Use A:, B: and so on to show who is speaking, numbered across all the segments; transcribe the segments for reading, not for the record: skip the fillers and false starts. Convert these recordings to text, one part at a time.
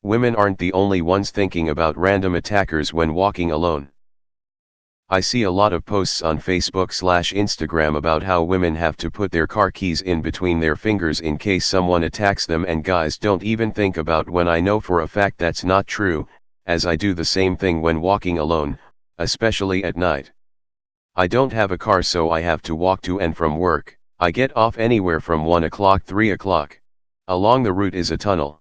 A: Women aren't the only ones thinking about random attackers when walking alone. I see a lot of posts on Facebook/Instagram about how women have to put their car keys in between their fingers in case someone attacks them, and guys don't even think about when I know for a fact that's not true, as I do the same thing when walking alone, especially at night. I don't have a car, so I have to walk to and from work. I get off anywhere from 1 o'clock 3 o'clock. Along the route is a tunnel.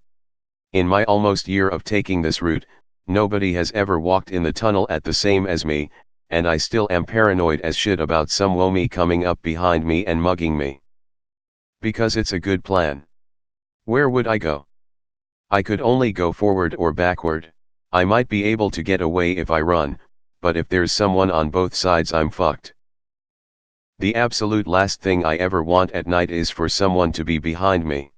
A: In my almost year of taking this route, nobody has ever walked in the tunnel at the same as me, and I still am paranoid as shit about some womie coming up behind me and mugging me. Because it's a good plan. Where would I go? I could only go forward or backward. I might be able to get away if I run, but if there's someone on both sides, I'm fucked. The absolute last thing I ever want at night is for someone to be behind me.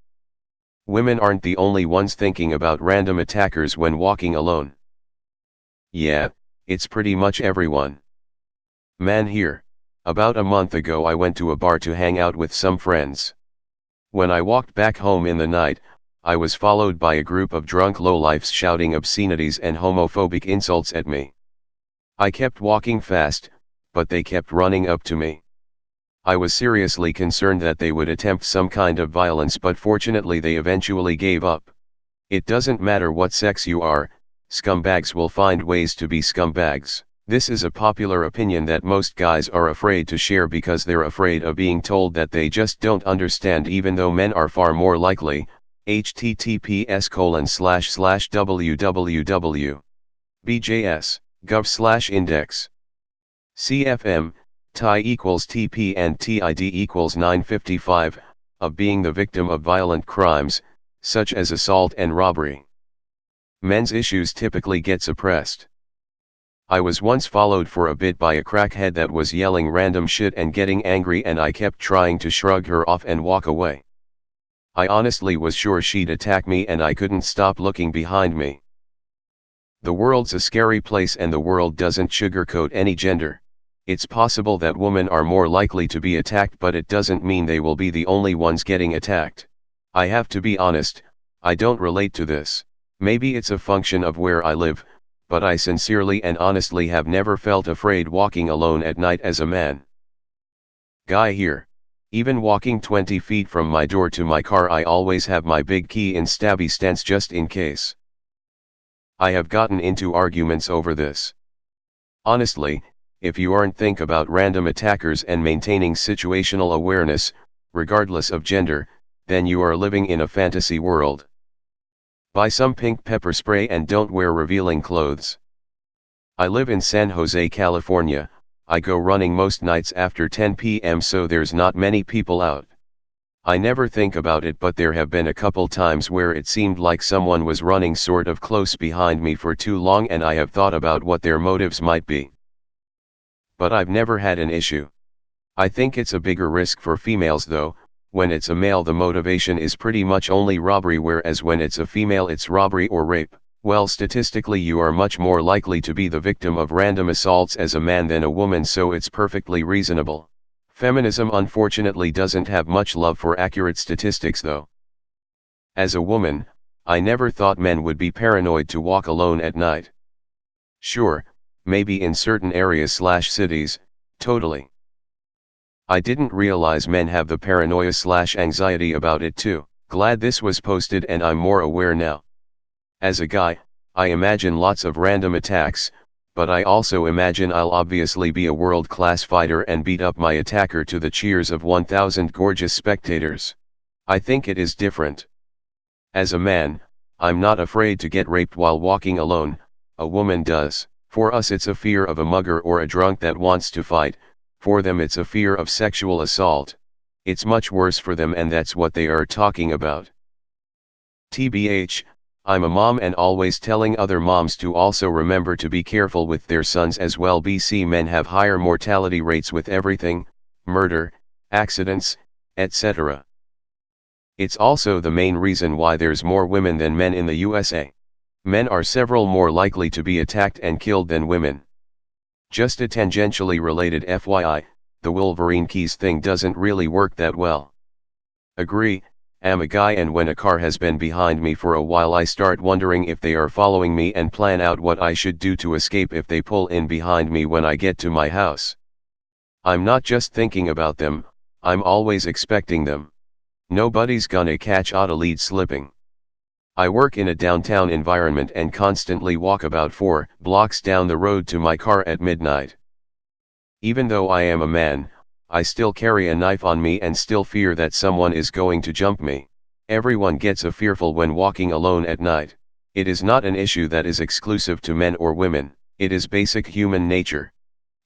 A: Women aren't the only ones thinking about random attackers when walking alone. Yeah, it's pretty much everyone. Man here. About a month ago I went to a bar to hang out with some friends. When I walked back home in the night, I was followed by a group of drunk lowlifes shouting obscenities and homophobic insults at me. I kept walking fast, but they kept running up to me. I was seriously concerned that they would attempt some kind of violence, but fortunately they eventually gave up. It doesn't matter what sex you are, scumbags will find ways to be scumbags. This is a popular opinion that most guys are afraid to share because they're afraid of being told that they just don't understand, even though men are far more likely. https://www.bjs.gov/index. CFM, TI equals TP and TID equals 955, of being the victim of violent crimes, such as assault and robbery. Men's issues typically get suppressed. I was once followed for a bit by a crackhead that was yelling random shit and getting angry, and I kept trying to shrug her off and walk away. I honestly was sure she'd attack me, and I couldn't stop looking behind me. The world's a scary place, and the world doesn't sugarcoat any gender. It's possible that women are more likely to be attacked, but it doesn't mean they will be the only ones getting attacked. I have to be honest, I don't relate to this. Maybe it's a function of where I live, but I sincerely and honestly have never felt afraid walking alone at night as a man. Guy here. Even walking 20 feet from my door to my car, I always have my big key in stabby stance just in case. I have gotten into arguments over this. Honestly, if you aren't think about random attackers and maintaining situational awareness, regardless of gender, then you are living in a fantasy world. Buy some pink pepper spray and don't wear revealing clothes. I live in San Jose, California. I go running most nights after 10 p.m. so there's not many people out. I never think about it, but there have been a couple times where it seemed like someone was running sort of close behind me for too long, and I have thought about what their motives might be. But I've never had an issue. I think it's a bigger risk for females though. When it's a male, the motivation is pretty much only robbery, whereas when it's a female, it's robbery or rape. Well, statistically you are much more likely to be the victim of random assaults as a man than a woman, so it's perfectly reasonable. Feminism unfortunately doesn't have much love for accurate statistics though. As a woman, I never thought men would be paranoid to walk alone at night. Sure, maybe in certain areas/cities, totally. I didn't realize men have the paranoia/anxiety about it too. Glad this was posted and I'm more aware now. As a guy, I imagine lots of random attacks, but I also imagine I'll obviously be a world-class fighter and beat up my attacker to the cheers of 1,000 gorgeous spectators. I think it is different. As a man, I'm not afraid to get raped while walking alone. A woman does. For us it's a fear of a mugger or a drunk that wants to fight. For them it's a fear of sexual assault. It's much worse for them, and that's what they are talking about. TBH, I'm a mom and always telling other moms to also remember to be careful with their sons as well. BC men have higher mortality rates with everything, murder, accidents, etc. It's also the main reason why there's more women than men in the USA. Men are several more likely to be attacked and killed than women. Just a tangentially related FYI, the Wolverine keys thing doesn't really work that well. Agree, am a guy, and when a car has been behind me for a while I start wondering if they are following me and plan out what I should do to escape if they pull in behind me when I get to my house. I'm not just thinking about them, I'm always expecting them. Nobody's gonna catch Otta lead slipping. I work in a downtown environment and constantly walk about 4 blocks down the road to my car at midnight. Even though I am a man, I still carry a knife on me and still fear that someone is going to jump me. Everyone gets a fearful when walking alone at night. It is not an issue that is exclusive to men or women, it is basic human nature.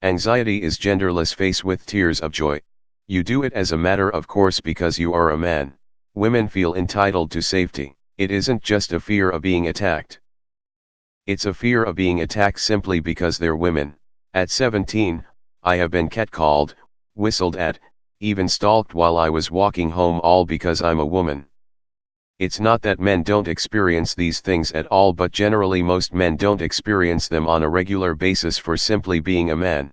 A: Anxiety is genderless. Face with tears of joy. You do it as a matter of course because you are a man. Women feel entitled to safety. It isn't just a fear of being attacked. It's a fear of being attacked simply because they're women. At 17, I have been catcalled, whistled at, even stalked while I was walking home, all because I'm a woman. It's not that men don't experience these things at all, but generally most men don't experience them on a regular basis for simply being a man.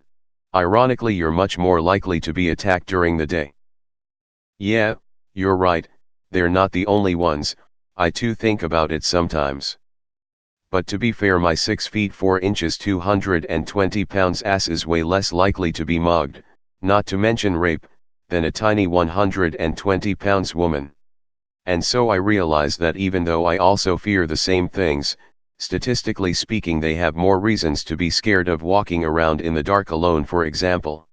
A: Ironically, you're much more likely to be attacked during the day. Yeah, you're right, they're not the only ones. I too think about it sometimes. But to be fair, my 6 feet 4 inches 220 pounds ass is way less likely to be mugged, not to mention rape, than a tiny 120 pounds woman. And so I realize that even though I also fear the same things, statistically speaking they have more reasons to be scared of walking around in the dark alone, for example.